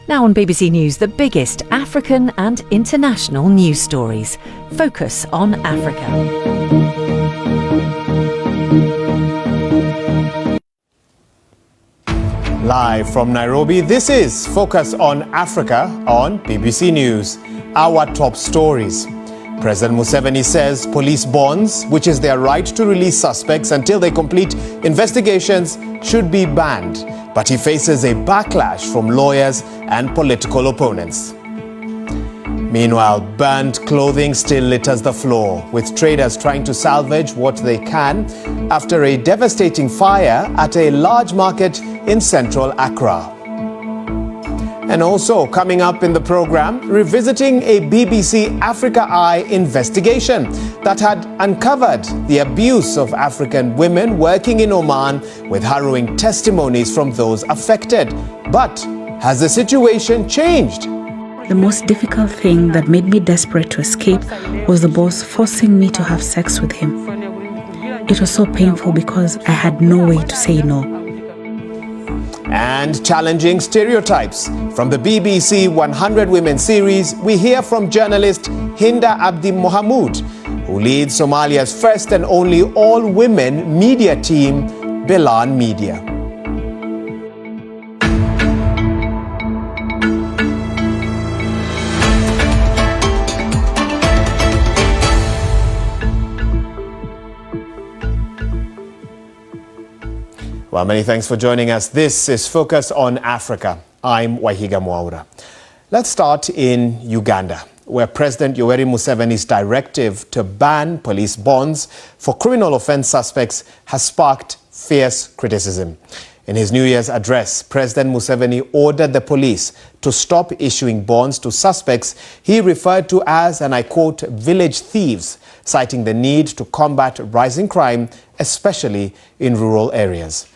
Now on BBC News, the biggest African and international news stories. Focus on Africa. Live from Nairobi, this is Focus on Africa on BBC News. Our top stories. President Museveni says police bonds, which is their right to release suspects until they complete investigations, should be banned. But he faces a backlash from lawyers and political opponents. Meanwhile, burnt clothing still litters the floor, with traders trying to salvage what they can after a devastating fire at a large market in central Accra. And also coming up in the program, revisiting a BBC Africa Eye investigation that had uncovered the abuse of African women working in Oman, with harrowing testimonies from those affected. But has the situation changed? The most difficult thing that made me desperate to escape was the boss forcing me to have sex with him. It was so painful because I had no way to say no. And challenging stereotypes. From the BBC 100 Women series, we hear from journalist Hinda Abdi Mohamud, who leads Somalia's first and only all-women media team, Bilan Media. Well, many thanks for joining us. This is Focus on Africa. I'm Waihiga Mwaura. Let's start in Uganda, where President Yoweri Museveni's directive to ban police bonds for criminal offense suspects has sparked fierce criticism. In his New Year's address, President Museveni ordered the police to stop issuing bonds to suspects he referred to as, and I quote, village thieves, citing the need to combat rising crime, especially in rural areas.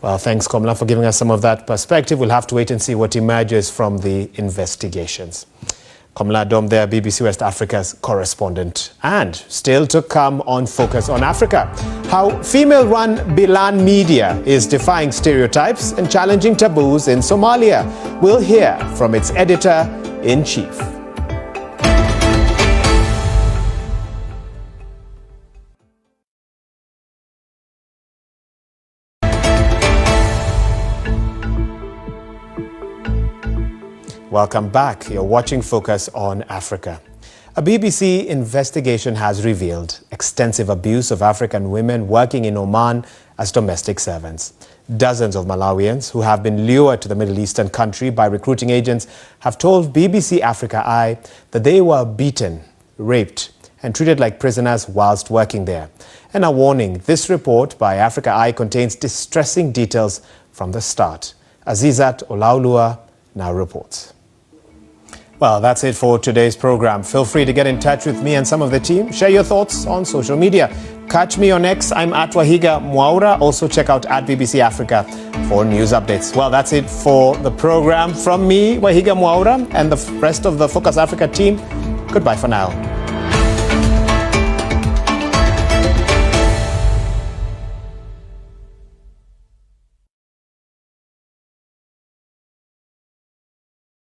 Well, thanks, Komla, for giving us some of that perspective. We'll have to wait and see what emerges from the investigations. Komla Dom there, BBC West Africa's correspondent. And still to come on Focus on Africa, how female-run Bilan Media is defying stereotypes and challenging taboos in Somalia. We'll hear from its editor-in-chief. Welcome back. You're watching Focus on Africa. A BBC investigation has revealed extensive abuse of African women working in Oman as domestic servants. Dozens of Malawians who have been lured to the Middle Eastern country by recruiting agents have told BBC Africa Eye that they were beaten, raped, and treated like prisoners whilst working there. And a warning, this report by Africa Eye contains distressing details from the start. Azizat Olaoluwa now reports. Well, that's it for today's program. Feel free to get in touch with me and some of the team. Share your thoughts on social media. Catch me on X. I'm at Waihiga Mwaura. Also check out at BBC Africa for news updates. Well, that's it for the program. From me, Waihiga Mwaura, and the rest of the Focus Africa team, goodbye for now.